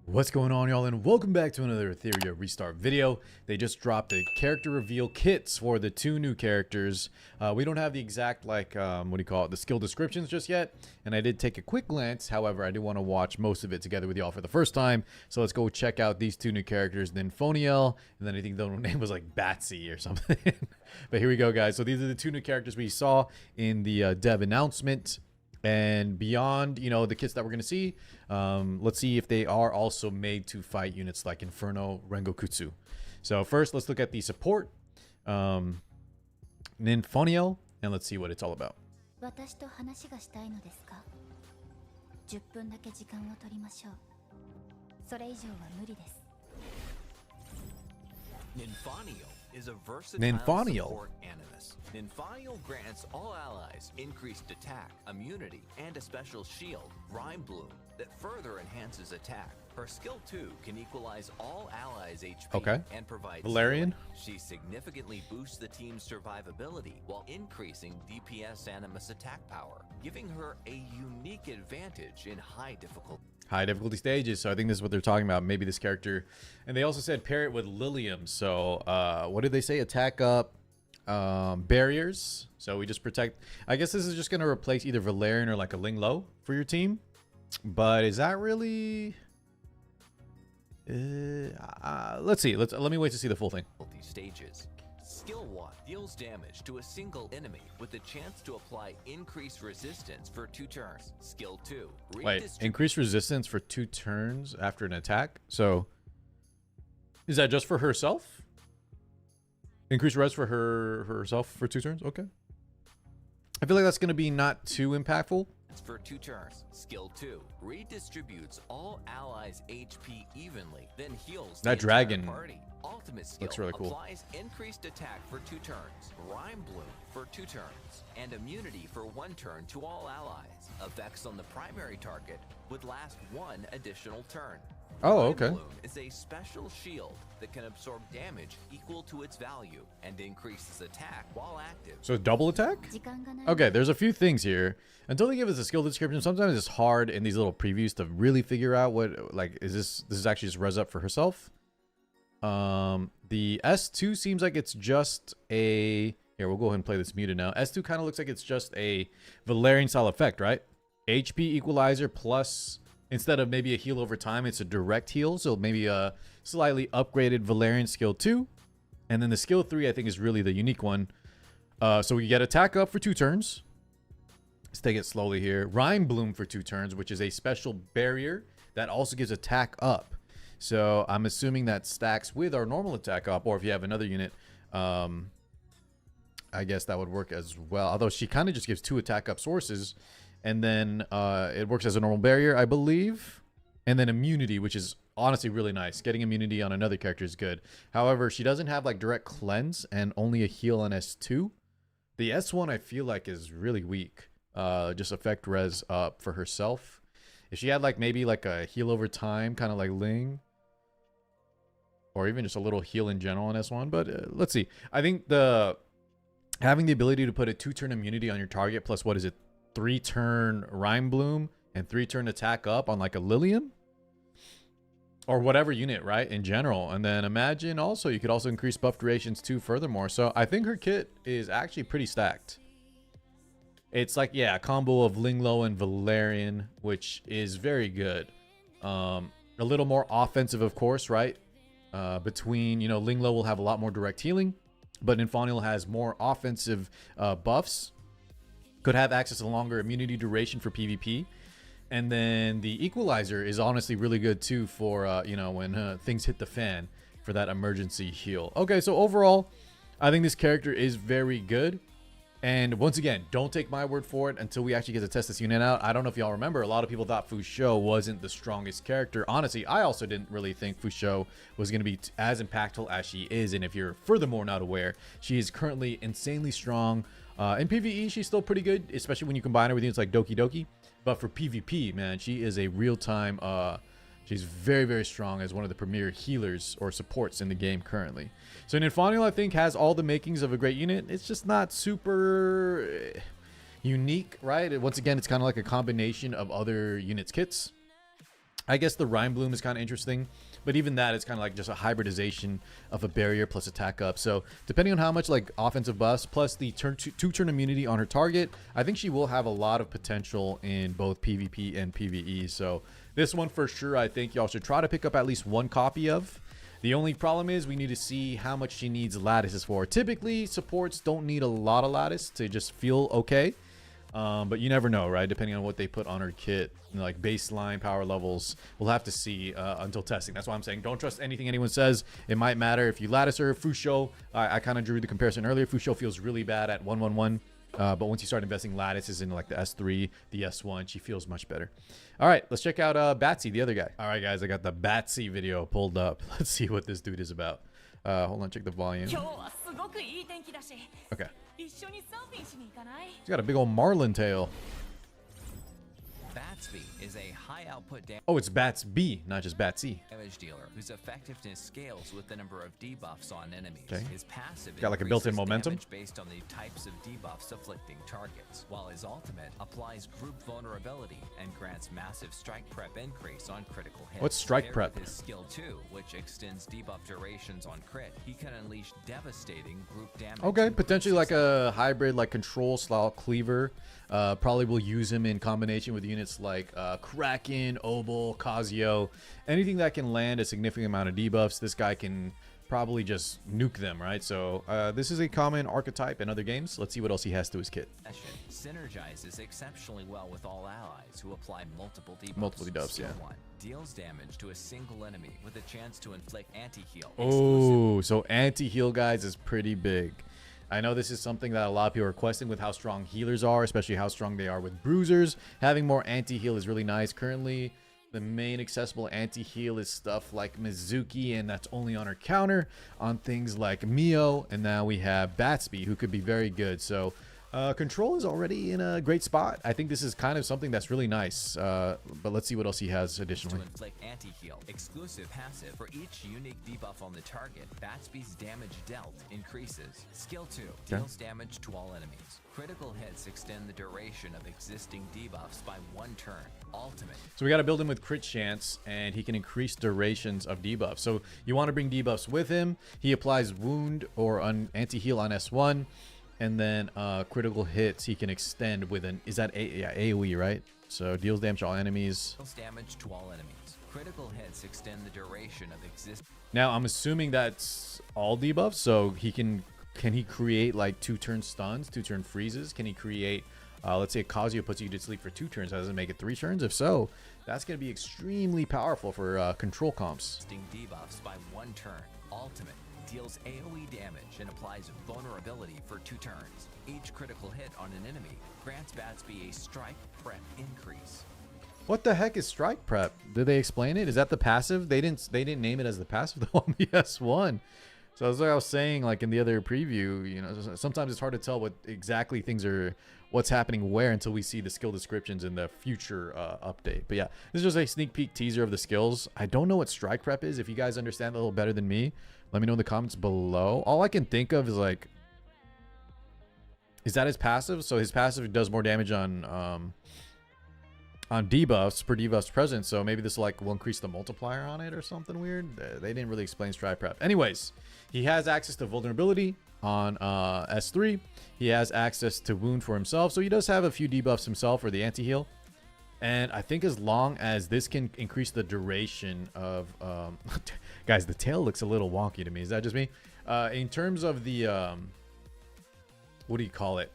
What's going on, y'all, and welcome back to another Etheria restart video. They just dropped the character reveal kits for the two new characters. We don't have the exact, the skill descriptions just yet, and I did take a quick glance. However, I do want to watch most of it together with y'all for the first time, so let's go check out these two new characters, Ninfoniel, and then I think the name was like Batsby or something. But here we go, guys. So these are the two new characters we saw in the dev announcement. And beyond, the kits that we're going to see, let's see if they are also made to fight units like Inferno, Rengokutsu. So first, let's look at the support, Ninfoniel, and let's see what it's all about. Ninfoniel is a versatile support animus. Ninfoniel grants all allies increased attack, immunity, and a special shield, Rhyme Bloom, that further enhances attack. Her skill 2 can equalize all allies' HP and provide Valerian. She significantly boosts the team's survivability while increasing DPS animus attack power, giving her a unique advantage in high difficulty Stages. So I think this is what they're talking about. Maybe this character, and they also said pair it with Lilium. So what did they say? Attack up, barriers. So we just protect. I guess this is just going to replace either Valerian or like a Ling Lo for your team. But is that really? Let's see. Let me wait to see the full thing. Stages. Skill 1 deals damage to a single enemy with the chance to apply increased resistance for 2 turns. Skill 2. Wait, increased resistance for 2 turns after an attack? So, is that just for herself? Increased res for herself for 2 turns? Okay. I feel like that's going to be not too impactful. For 2 turns. Skill 2 redistributes all allies' HP evenly, then heals that dragon party. Ultimate skill looks really cool. Applies increased attack for 2 turns, Rhyme Bloom for 2 turns, and immunity for 1 turn to all allies. Effects on the primary target would last 1 additional turn. Oh, Rhyme okay. Bloom is a special shield that can absorb damage equal to its value and increases attack while active. So double attack? Okay, there's a few things here. Until they give us a skill description, sometimes it's hard in these little previews to really figure out what, like, is this is actually just res up for herself. The S2 seems like it's just a, here, we'll go ahead and play this muted now. S2 kind of looks like it's just a Valerian style effect, right? HP equalizer plus, instead of maybe a heal over time, it's a direct heal. So maybe a slightly upgraded Valerian skill 2. And then the skill 3, I think, is really the unique one. So we get attack up for 2 turns. Let's take it slowly here. Rhyme Bloom for 2 turns, which is a special barrier that also gives attack up. So I'm assuming that stacks with our normal attack up, or if you have another unit, I guess that would work as well. Although she kind of just gives 2 attack up sources, and then it works as a normal barrier, I believe. And then immunity, which is honestly really nice. Getting immunity on another character is good. However, she doesn't have like direct cleanse and only a heal on S2. The S1 I feel like is really weak. Just effect res up for herself. If she had like maybe like a heal over time, kind of like Ling, or even just a little heal in general on S1. But let's see. I think having the ability to put a 2-turn immunity on your target plus, what is it, 3-turn Rhyme Bloom and 3-turn attack up on like a Lilium or whatever unit, right, in general. And then imagine also you could also increase buff durations too furthermore. So I think her kit is actually pretty stacked. It's like, yeah, a combo of Ling Lo and Valerian, which is very good. A little more offensive, of course, right? Between, Ling Lo will have a lot more direct healing, but Ninfoniel has more offensive buffs. Could have access to longer immunity duration for PvP. And then the equalizer is honestly really good too for, when things hit the fan for that emergency heal. Okay, so overall, I think this character is very good. And once again, don't take my word for it until we actually get to test this unit out. I don't know if y'all remember, a lot of people thought Fusho wasn't the strongest character. Honestly, I also didn't really think Fusho was going to be as impactful as she is. And if you're furthermore not aware, she is currently insanely strong. In PvE, she's still pretty good, especially when you combine her with units like Doki Doki. But for PvP, man, she is a real-time... she's very, very strong as one of the premier healers or supports in the game currently. So Ninfoniel, I think, has all the makings of a great unit. It's just not super unique, right? Once again, it's kind of like a combination of other units' kits. I guess the Rhyme Bloom is kind of interesting, but even that is kind of like just a hybridization of a barrier plus attack up. So depending on how much like offensive buffs plus the two-turn immunity on her target, I think she will have a lot of potential in both PvP and PvE. So this one for sure, I think y'all should try to pick up at least one copy of. The only problem is we need to see how much she needs lattices for. Typically, supports don't need a lot of lattice to just feel okay. But you never know, right? Depending on what they put on her kit, you know, like baseline power levels, we'll have to see until testing. That's why I'm saying don't trust anything anyone says. It might matter if you lattice her. Fusho, I kind of drew the comparison earlier. Fusho feels really bad at 1-1-1, but once you start investing lattices in like the S3, the S1, she feels much better. All right, let's check out Batsy, the other guy. All right, guys, I got the Batsy video pulled up. Let's see what this dude is about. Hold on, check the volume. Okay. He's got a big old marlin tail. Batsby is a high output Oh, it's Batsby, not just Batsy. damage dealer whose effectiveness scales with the number of debuffs on enemies. Okay. His passive Got like a built-in increases momentum damage based on the types of debuffs afflicting targets, while his ultimate applies group vulnerability and grants massive strike prep increase on critical hits. What's strike Paired prep? with his skill 2, which extends debuff durations on crit, he can unleash devastating group damage. Okay, potentially like a hybrid, like control style cleaver. Probably will use him in combination with units like Kraken, Obel, Kazuyo. Anything that can land a significant amount of debuffs, this guy can probably just nuke them, right? So this is a common archetype in other games. Let's see what else he has to his kit. Synergizes exceptionally well with all allies who apply multiple debuffs. Multiple debuffs, yeah. Skill 1 deals damage to a single enemy with a chance to inflict anti-heal. Oh, so anti-heal, guys, is pretty big. I know this is something that a lot of people are requesting with how strong healers are, especially how strong they are with bruisers. Having more anti-heal is really nice. Currently, the main accessible anti-heal is stuff like Mizuki, and that's only on her counter. On things like Mio, and now we have Batsby, who could be very good. So control is already in a great spot. I think this is kind of something that's really nice. But let's see what else he has additionally. To inflict anti-heal. Exclusive passive. For each unique debuff on the target, Batsby's damage dealt increases. Skill 2 deals damage to all enemies. Critical hits extend the duration of existing debuffs by 1 turn. Ultimate. So we got to build him with crit chance, and he can increase durations of debuffs. So you want to bring debuffs with him. He applies wound or anti-heal on S1. And then critical hits he can extend with an AoE, right? So deals damage to all enemies. Deals damage to all enemies. Critical hits extend the duration of existing. Now I'm assuming that's all debuffs. So he can he create like 2-turn stuns, 2-turn freezes? Can he create let's say Kazuya puts you to sleep for 2 turns, does it make it 3 turns? If so, that's going to be extremely powerful for control comps. Debuffs by 1 turn. Ultimate deals AoE damage and applies vulnerability for 2 turns. Each critical hit on an enemy grants Batsby a strike prep increase. What the heck is strike prep? Did they explain it? Is that the passive? They didn't name it as the passive though on the S1. So as I was saying, like in the other preview, you know, sometimes it's hard to tell what exactly things are, what's happening where until we see the skill descriptions in the future update. But yeah, this is just a sneak peek teaser of the skills. I don't know what strike prep is. If you guys understand a little better than me, let me know in the comments below. All I can think of is like, is that his passive? So his passive does more damage on debuffs per debuffs present. So maybe this like will increase the multiplier on it or something weird. They didn't really explain strike prep. Anyways, he has access to vulnerability on S3. He has access to wound for himself. So he does have a few debuffs himself, or the anti-heal. And I think as long as this can increase the duration of guys, the tail looks a little wonky to me. Is that just me? In terms of the what do you call it?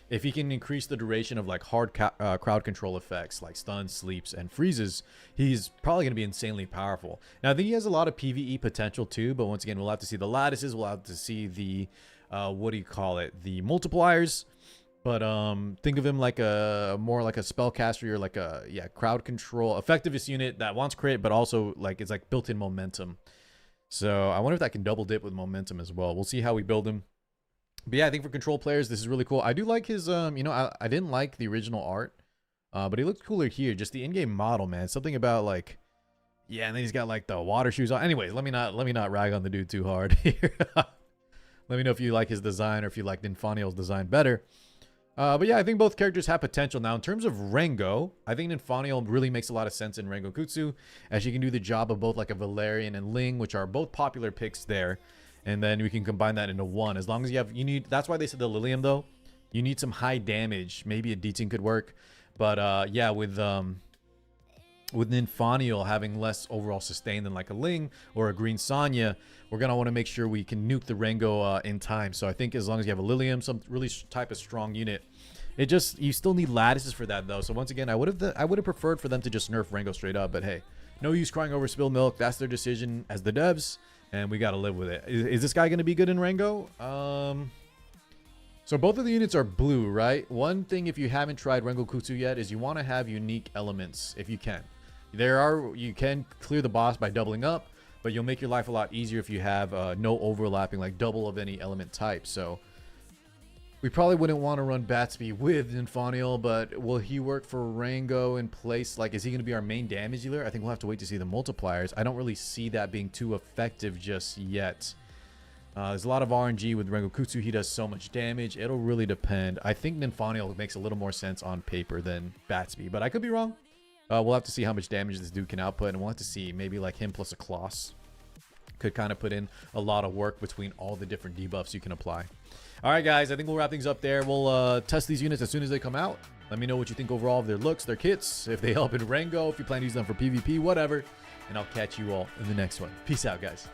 If he can increase the duration of like hard crowd control effects like stuns, sleeps, and freezes, he's probably going to be insanely powerful. Now, I think he has a lot of PvE potential too, but once again, we'll have to see the lattices. We'll have to see the, what do you call it? The multipliers. But think of him like more like a spellcaster or like a, crowd control, effectivist unit that wants crit, but also like it's like built-in momentum. So I wonder if that can double dip with momentum as well. We'll see how we build him. But yeah, I think for control players, this is really cool. I do like his, you know, I didn't like the original art, but he looks cooler here. Just the in-game model, man. Something about like, yeah, and then he's got like the water shoes on. Anyways, let me not rag on the dude too hard here. Let me know if you like his design or if you like Ninfoniel's design better. But yeah, I think both characters have potential. Now, in terms of Rengo, I think Ninfoniel really makes a lot of sense in Rengo Kutsu, as she can do the job of both like a Valerian and Ling, which are both popular picks there. And then we can combine that into one. As long as you need, that's why they said the Lilium though. You need some high damage. Maybe a D-Ting could work. But yeah, with Ninfoniel having less overall sustain than like a Ling or a Green Sonya, we're going to want to make sure we can nuke the Rengo in time. So I think as long as you have a Lilium, some really type of strong unit, it just, you still need lattices for that though. So once again, I would have preferred for them to just nerf Rengo straight up, but hey, no use crying over spilled milk. That's their decision as the devs, and we got to live with it. Is this guy going to be good in Rengo? So both of the units are blue, right? One thing, if you haven't tried Rengo Kutsu yet, is you want to have unique elements if you can. You can clear the boss by doubling up, but you'll make your life a lot easier if you have no overlapping, like double of any element type. So we probably wouldn't want to run Batsby with Ninfoniel, but will he work for Rengo in place? Like, is he going to be our main damage dealer? I think we'll have to wait to see the multipliers. I don't really see that being too effective just yet. There's a lot of RNG with Rengo Kutsu. He does so much damage. It'll really depend. I think Ninfoniel makes a little more sense on paper than Batsby, but I could be wrong. We'll have to see how much damage this dude can output, and we'll have to see maybe like him plus a Kloss could kind of put in a lot of work between all the different debuffs you can apply. All right, guys, I think we'll wrap things up there. We'll test these units as soon as they come out. Let me know what you think overall of their looks, their kits, if they help in Rengo, if you plan to use them for PvP, whatever. And I'll catch you all in the next one. Peace out, guys.